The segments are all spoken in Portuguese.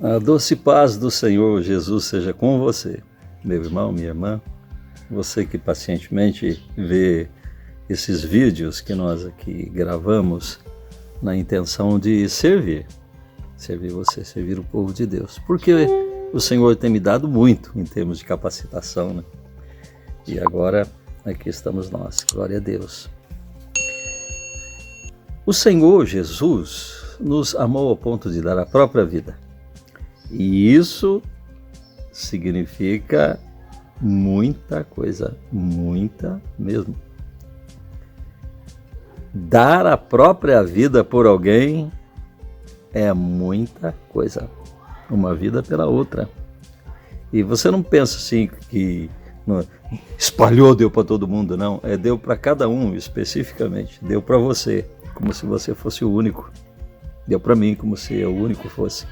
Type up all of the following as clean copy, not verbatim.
A doce paz do Senhor Jesus seja com você, meu irmão, minha irmã, você que pacientemente vê esses vídeos que nós aqui gravamos na intenção de servir você, servir o povo de Deus, porque o Senhor tem me dado muito em termos de capacitação, né? E agora aqui estamos nós, glória a Deus. O Senhor Jesus nos amou ao ponto de dar a própria vida. E isso significa muita coisa, muita mesmo. Dar a própria vida por alguém é muita coisa, uma vida pela outra. E você não pensa assim que espalhou, deu para todo mundo, não. Deu para cada um especificamente, deu para você, como se você fosse o único. Deu para mim, como se eu o único fosse.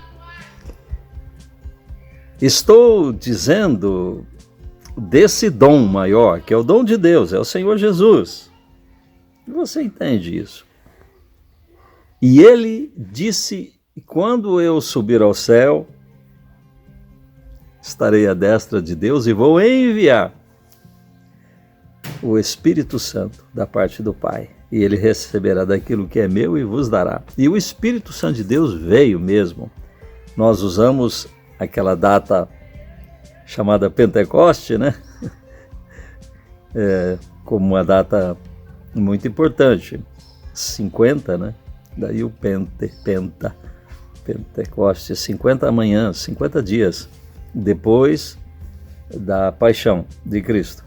Estou dizendo desse dom maior, que é o dom de Deus, é o Senhor Jesus. Você entende isso? E ele disse: quando eu subir ao céu, estarei à destra de Deus e vou enviar o Espírito Santo da parte do Pai. E ele receberá daquilo que é meu e vos dará. E o Espírito Santo de Deus veio mesmo. Nós usamos aquela data chamada Pentecoste, né? Como uma data muito importante. 50, né? Daí o Pentecoste, 50 manhãs, 50 dias depois da paixão de Cristo.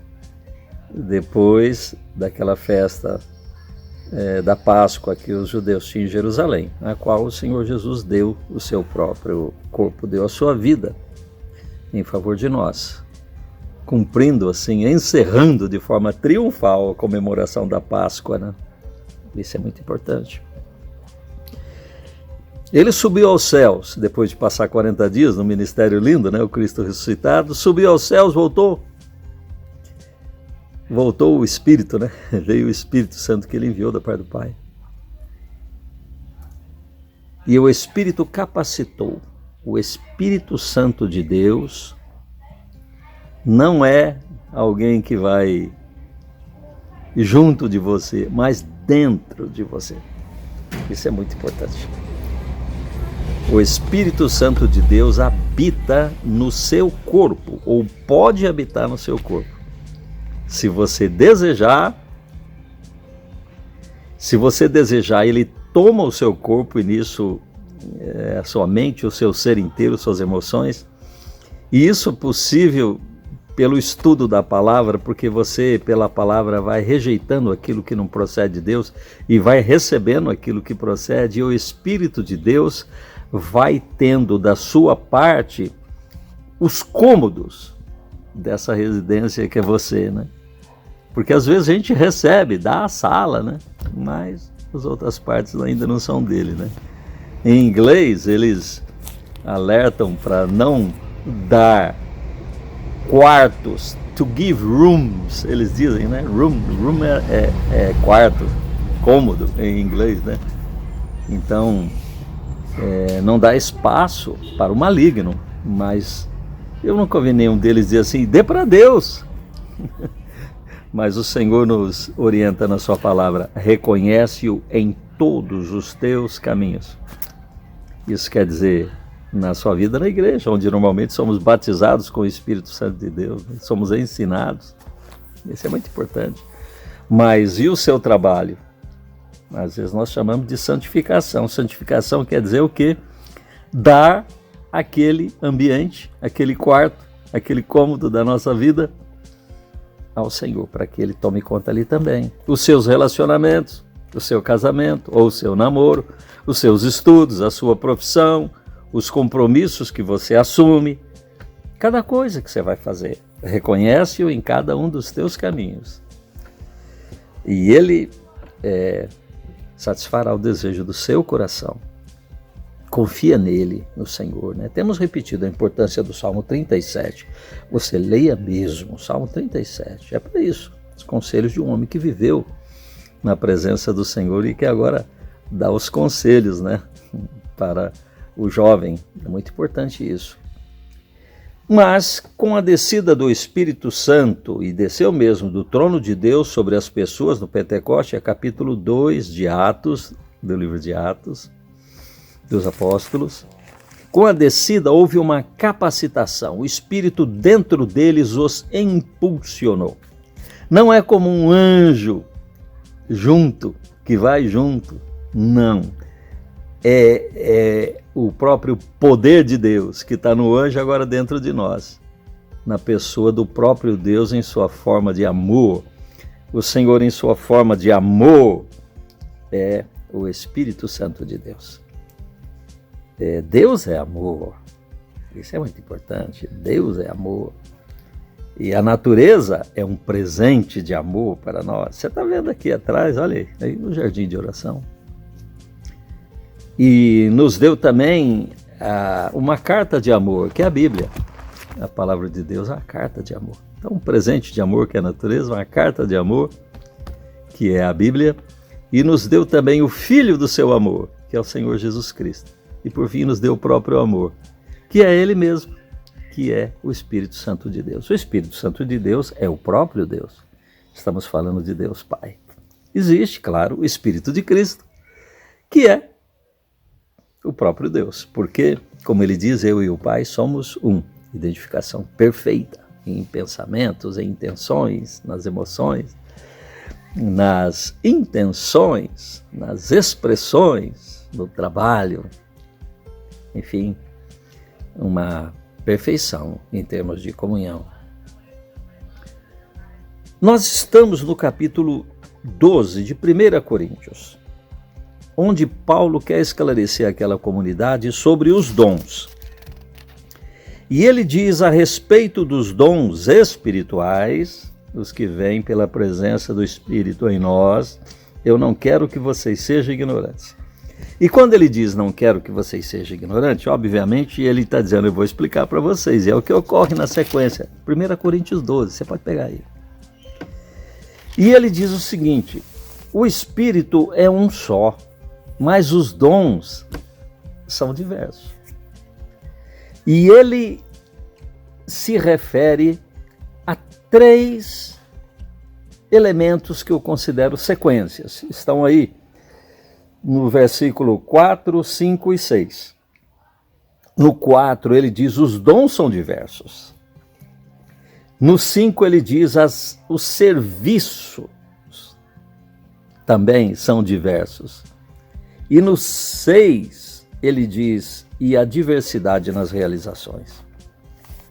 Depois daquela festa da Páscoa que os judeus tinham em Jerusalém, na qual o Senhor Jesus deu o seu próprio corpo, deu a sua vida em favor de nós, cumprindo assim, encerrando de forma triunfal a comemoração da Páscoa, né? Isso é muito importante. Ele subiu aos céus, depois de passar 40 dias no ministério lindo, né? O Cristo ressuscitado, subiu aos céus, voltou o Espírito, né? Veio o Espírito Santo que ele enviou da parte do Pai. E o Espírito capacitou. O Espírito Santo de Deus não é alguém que vai junto de você, mas dentro de você. Isso é muito importante. O Espírito Santo de Deus habita no seu corpo, ou pode habitar no seu corpo. Se você desejar, ele toma o seu corpo e nisso a sua mente, o seu ser inteiro, suas emoções. E isso é possível pelo estudo da palavra, porque você, pela palavra, vai rejeitando aquilo que não procede de Deus e vai recebendo aquilo que procede, e o Espírito de Deus vai tendo da sua parte os cômodos dessa residência que é você, né? Porque às vezes a gente recebe, dá a sala, né? Mas as outras partes ainda não são dele, né? Em inglês, eles alertam para não dar quartos, to give rooms, eles dizem, né? Room é quarto, cômodo em inglês, né? Então, não dá espaço para o maligno, mas eu nunca ouvi nenhum deles dizer assim, dê para Deus. Mas o Senhor nos orienta na sua palavra, reconhece-o em todos os teus caminhos. Isso quer dizer, na sua vida na igreja, onde normalmente somos batizados com o Espírito Santo de Deus, somos ensinados. Isso é muito importante. Mas e o seu trabalho? Às vezes nós chamamos de santificação. Santificação quer dizer o quê? Dar aquele ambiente, aquele quarto, aquele cômodo da nossa vida ao Senhor, para que Ele tome conta ali também. Os seus relacionamentos, o seu casamento ou o seu namoro, os seus estudos, a sua profissão, os compromissos que você assume, cada coisa que você vai fazer. Reconhece-o em cada um dos teus caminhos. E Ele satisfará o desejo do seu coração. Confia nele, no Senhor, né? Temos repetido a importância do Salmo 37. Você leia mesmo o Salmo 37. É para isso. Os conselhos de um homem que viveu na presença do Senhor e que agora dá os conselhos, né? Para o jovem. É muito importante isso. Mas, com a descida do Espírito Santo, e desceu mesmo do trono de Deus sobre as pessoas no Pentecoste, é capítulo 2 de Atos, do livro de Atos, dos Apóstolos. Com a descida houve uma capacitação, o Espírito dentro deles os impulsionou. Não é como um anjo junto, que vai junto, não. É o próprio poder de Deus que está no anjo agora dentro de nós, na pessoa do próprio Deus em sua forma de amor. O Senhor em sua forma de amor é o Espírito Santo de Deus. Deus é amor, isso é muito importante. Deus é amor e a natureza é um presente de amor para nós. Você está vendo aqui atrás, olha aí o jardim de oração. E nos deu também uma carta de amor, que é a Bíblia. A palavra de Deus é uma carta de amor. Então, um presente de amor que é a natureza, uma carta de amor, que é a Bíblia. E nos deu também o Filho do seu amor, que é o Senhor Jesus Cristo. E por fim nos deu o próprio amor, que é Ele mesmo, que é o Espírito Santo de Deus. O Espírito Santo de Deus é o próprio Deus. Estamos falando de Deus Pai. Existe, claro, o Espírito de Cristo, que é o próprio Deus, porque, como ele diz, eu e o Pai somos um. Identificação perfeita em pensamentos, em intenções, nas emoções, nas intenções, nas expressões, no trabalho, enfim, uma perfeição em termos de comunhão. Nós estamos no capítulo 12 de 1 Coríntios, onde Paulo quer esclarecer aquela comunidade sobre os dons. E ele diz a respeito dos dons espirituais, os que vêm pela presença do Espírito em nós, eu não quero que vocês sejam ignorantes. E quando ele diz não quero que vocês sejam ignorantes, obviamente ele está dizendo eu vou explicar para vocês, e é o que ocorre na sequência, 1 Coríntios 12, você pode pegar aí. E ele diz o seguinte, o Espírito é um só, mas os dons são diversos. E ele se refere a 3 elementos que eu considero sequências. Estão aí no versículo 4, 5 e 6. No 4 ele diz os dons são diversos. No 5 ele diz os serviços também são diversos. E no 6 ele diz e a diversidade nas realizações.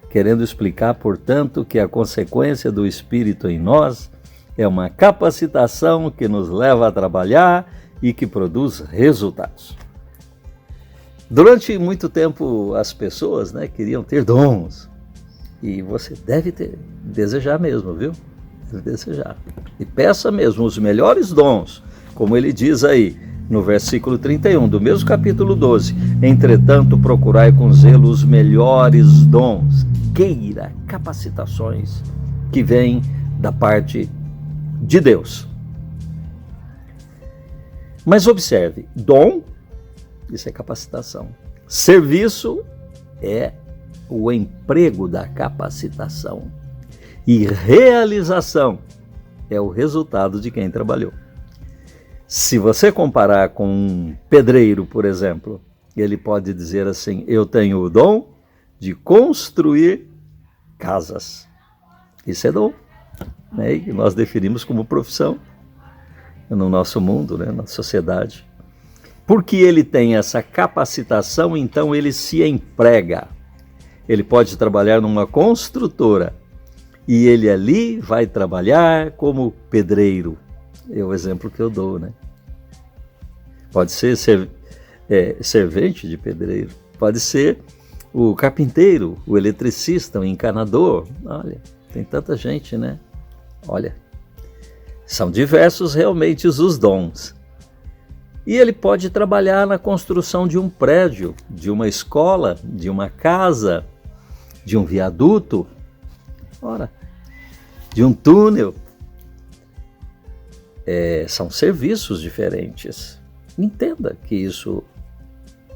Querendo explicar, portanto, que a consequência do Espírito em nós é uma capacitação que nos leva a trabalhar e que produz resultados. Durante muito tempo as pessoas, queriam ter dons. E você deve desejar mesmo, viu? Deve desejar. E peça mesmo os melhores dons, como ele diz aí, no versículo 31, do mesmo capítulo 12. Entretanto, procurai com zelo os melhores dons. Queira capacitações que vêm da parte de Deus. Mas observe, dom, isso é capacitação. Serviço é o emprego da capacitação. E realização é o resultado de quem trabalhou. Se você comparar com um pedreiro, por exemplo, ele pode dizer assim, eu tenho o dom de construir casas. Isso é dom, que nós definimos como profissão no nosso mundo, na sociedade. Porque ele tem essa capacitação, então ele se emprega. Ele pode trabalhar numa construtora e ele ali vai trabalhar como pedreiro. É o exemplo que eu dou, Pode ser servente de pedreiro, pode ser o carpinteiro, o eletricista, o encanador. Olha, tem tanta gente, Olha, são diversos realmente os dons. E ele pode trabalhar na construção de um prédio, de uma escola, de uma casa, de um viaduto, de um túnel. São serviços diferentes. Entenda que isso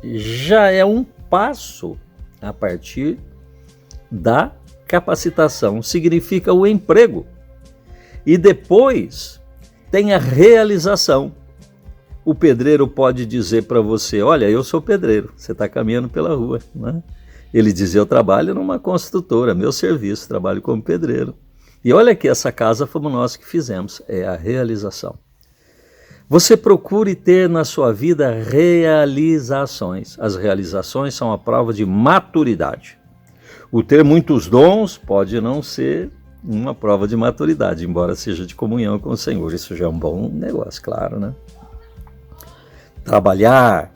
já é um passo a partir da capacitação, significa o emprego. E depois tem a realização. O pedreiro pode dizer para você, olha, eu sou pedreiro, você está caminhando pela rua, né? Ele diz, eu trabalho numa construtora, meu serviço, trabalho como pedreiro. E olha que essa casa fomos nós que fizemos, é a realização. Você procure ter na sua vida realizações. As realizações são a prova de maturidade. O ter muitos dons pode não ser uma prova de maturidade, embora seja de comunhão com o Senhor. Isso já é um bom negócio, claro, né? Trabalhar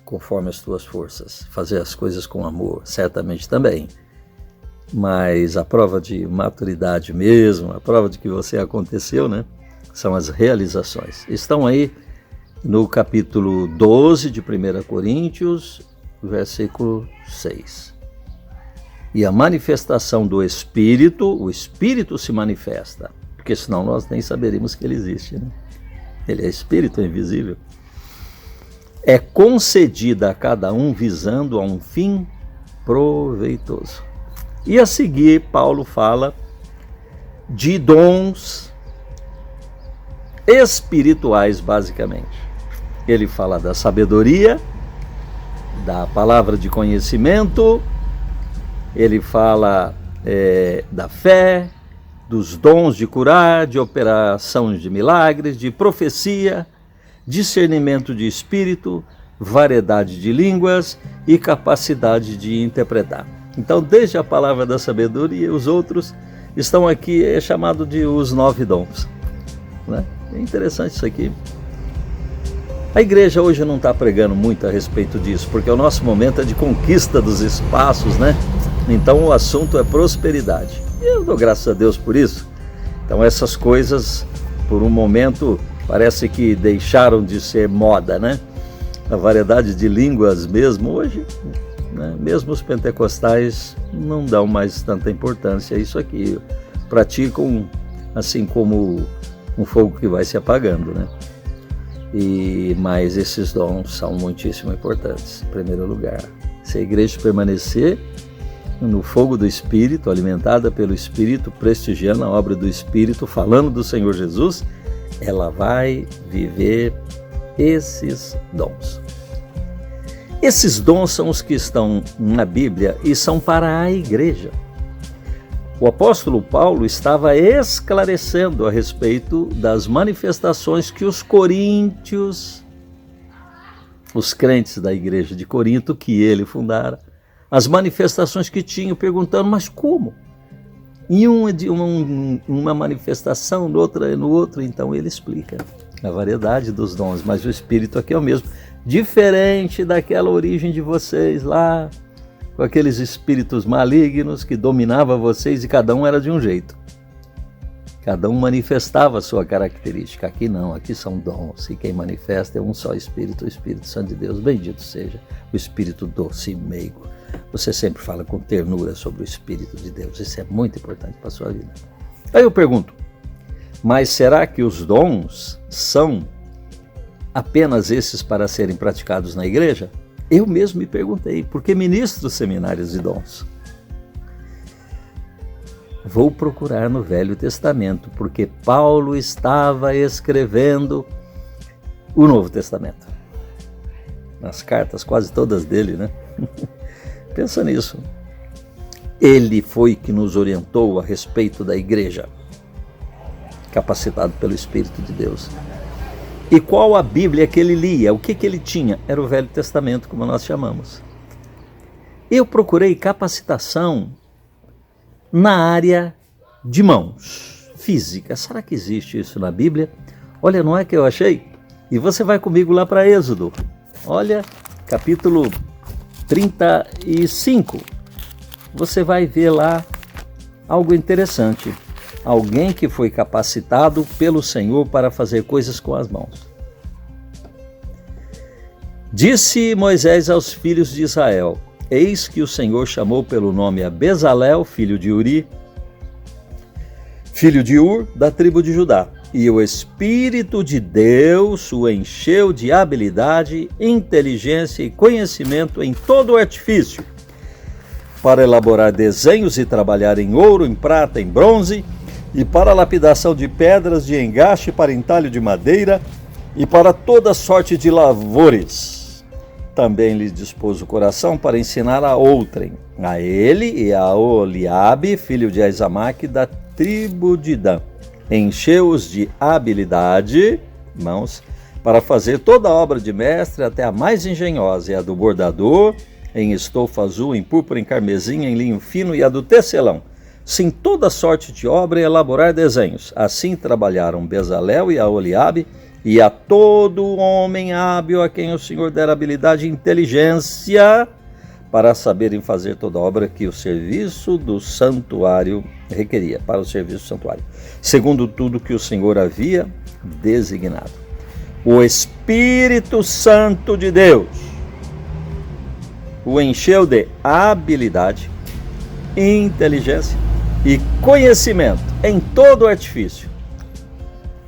conforme as tuas forças, fazer as coisas com amor, certamente também. Mas a prova de maturidade mesmo, a prova de que você aconteceu, né? São as realizações. Estão aí no capítulo 12 de 1 Coríntios, versículo 6. E a manifestação do Espírito, o Espírito se manifesta, porque senão nós nem saberíamos que ele existe, né? Ele é Espírito, é invisível. É concedida a cada um visando a um fim proveitoso. E a seguir, Paulo fala de dons espirituais, basicamente. Ele fala da sabedoria, da palavra de conhecimento, ele fala da fé, dos dons de curar, de operação de milagres, de profecia, discernimento de espírito, variedade de línguas e capacidade de interpretar. Então, desde a palavra da sabedoria, os outros estão aqui, é chamado de os 9 dons, né? É interessante isso aqui. A igreja hoje não está pregando muito a respeito disso, porque o nosso momento é de conquista dos espaços, né? Então o assunto é prosperidade. E eu dou graças a Deus por isso. Então essas coisas, por um momento, parece que deixaram de ser moda, né? A variedade de línguas mesmo hoje, né? Mesmo os pentecostais não dão mais tanta importância a isso aqui. Praticam assim como um fogo que vai se apagando, né? Mas esses dons são muitíssimo importantes, em primeiro lugar. Se a igreja permanecer no fogo do Espírito, alimentada pelo Espírito, prestigiando a obra do Espírito, falando do Senhor Jesus, ela vai viver esses dons. Esses dons são os que estão na Bíblia e são para a igreja. O apóstolo Paulo estava esclarecendo a respeito das manifestações que os coríntios, os crentes da igreja de Corinto, que ele fundara, as manifestações que tinham, perguntando, mas como? Em uma manifestação, noutra no outro, então ele explica a variedade dos dons, mas o Espírito aqui é o mesmo, diferente daquela origem de vocês lá, com aqueles espíritos malignos que dominavam vocês e cada um era de um jeito. Cada um manifestava a sua característica. Aqui não, aqui são dons. E quem manifesta é um só Espírito, o Espírito Santo de Deus. Bendito seja o Espírito doce e meigo. Você sempre fala com ternura sobre o Espírito de Deus. Isso é muito importante para a sua vida. Aí eu pergunto, mas será que os dons são apenas esses para serem praticados na igreja? Eu mesmo me perguntei, por que ministro seminários de dons? Vou procurar no Velho Testamento, porque Paulo estava escrevendo o Novo Testamento. Nas cartas, quase todas dele, né? Pensa nisso. Ele foi que nos orientou a respeito da igreja, capacitado pelo Espírito de Deus. E qual a Bíblia que ele lia? O que ele tinha? Era o Velho Testamento, como nós chamamos. Eu procurei capacitação na área de mãos, física. Será que existe isso na Bíblia? Olha, não é que eu achei? E você vai comigo lá para Êxodo. Olha, capítulo 35. Você vai ver lá algo interessante. Alguém que foi capacitado pelo Senhor para fazer coisas com as mãos. Disse Moisés aos filhos de Israel, eis que o Senhor chamou pelo nome a Bezalel, filho de Uri, filho de Ur, da tribo de Judá, E o Espírito de Deus o encheu de habilidade, inteligência e conhecimento em todo o artifício, para elaborar desenhos e trabalhar em ouro, em prata, em bronze, e para a lapidação de pedras, de engaste, para entalho de madeira, e para toda sorte de lavores. Também lhe dispôs o coração para ensinar a outrem, a ele e a Oliabe, filho de Aizamaque, da tribo de Dan. Encheu-os de habilidade, irmãos, para fazer toda a obra de mestre, até a mais engenhosa, e a do bordador, em estofa azul, em púrpura, em carmesim, em linho fino, e a do tecelão. Sim, toda sorte de obra e elaborar desenhos. Assim trabalharam Bezalel e a Oliabe, e a todo homem hábil a quem o Senhor dera habilidade e inteligência, para saberem fazer toda a obra que o serviço do santuário requeria, para o serviço do santuário, segundo tudo que o Senhor havia designado. O Espírito Santo de Deus o encheu de habilidade, inteligência e conhecimento em todo o artifício.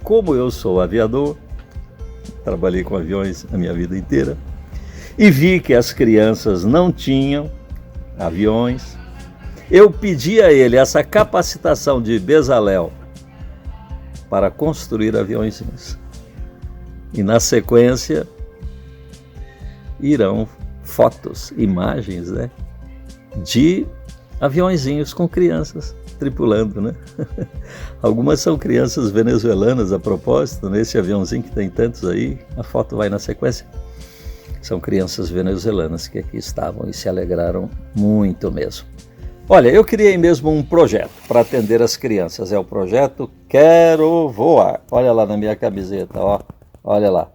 Como eu sou aviador, trabalhei com aviões a minha vida inteira, e vi que as crianças não tinham aviões, eu pedi a ele essa capacitação de Bezalel para construir aviõezinhos. E na sequência irão fotos, imagens, né, de aviõezinhos com crianças tripulando, né? Algumas são crianças venezuelanas, a propósito, nesse aviãozinho que tem tantos aí, a foto vai na sequência. São crianças venezuelanas que aqui estavam e se alegraram muito mesmo. Olha, eu criei mesmo um projeto para atender as crianças. É o projeto Quero Voar. Olha lá na minha camiseta, ó. Olha lá.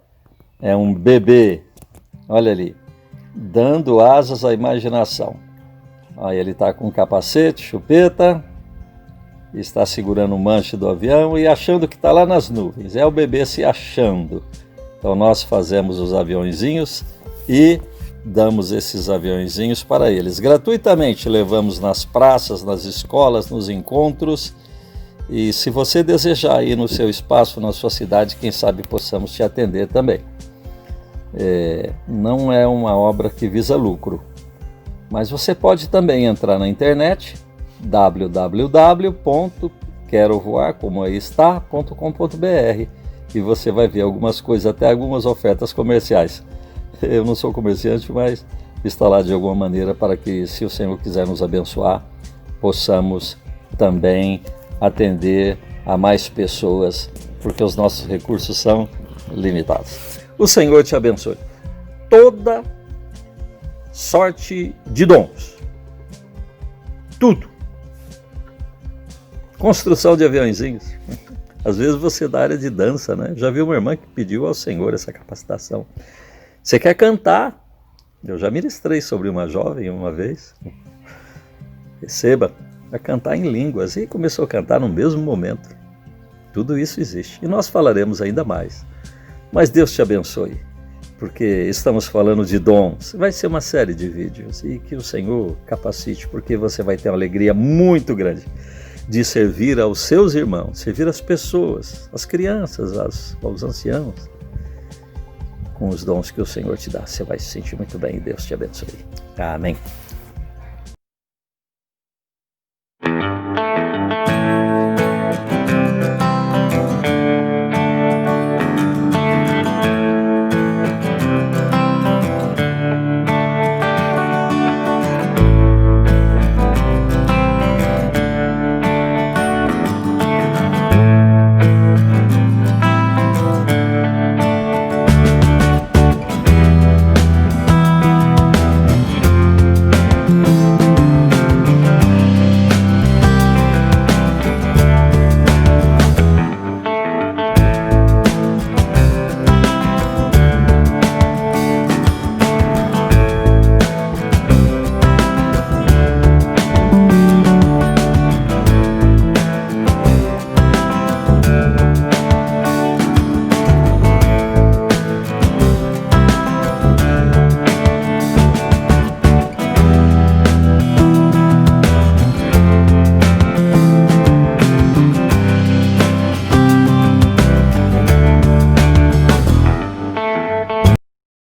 É um bebê, olha ali, dando asas à imaginação. Aí ele está com capacete, chupeta, está segurando o manche do avião e achando que está lá nas nuvens. É o bebê se achando. Então nós fazemos os aviõezinhos e damos esses aviõezinhos para eles. Gratuitamente levamos nas praças, nas escolas, nos encontros. E se você desejar ir no seu espaço, na sua cidade, quem sabe possamos te atender também. Não é uma obra que visa lucro, mas você pode também entrar na internet, www.querovoar.com.br, e você vai ver algumas coisas, até algumas ofertas comerciais. Eu não sou comerciante, mas está lá de alguma maneira para que, se o Senhor quiser nos abençoar, possamos também atender a mais pessoas, porque os nossos recursos são limitados. O Senhor te abençoe. Toda sorte de dons. Tudo. Construção de aviãozinhos. Às vezes você é da área de dança, né? Já vi uma irmã que pediu ao Senhor essa capacitação. Você quer cantar? Eu já ministrei sobre uma jovem uma vez. Receba, a cantar em línguas. E começou a cantar no mesmo momento. Tudo isso existe. E nós falaremos ainda mais. Mas Deus te abençoe, porque estamos falando de dons. Vai ser uma série de vídeos e que o Senhor capacite, porque você vai ter uma alegria muito grande de servir aos seus irmãos, servir as pessoas, as crianças, aos anciãos, com os dons que o Senhor te dá. Você vai se sentir muito bem e Deus te abençoe. Amém.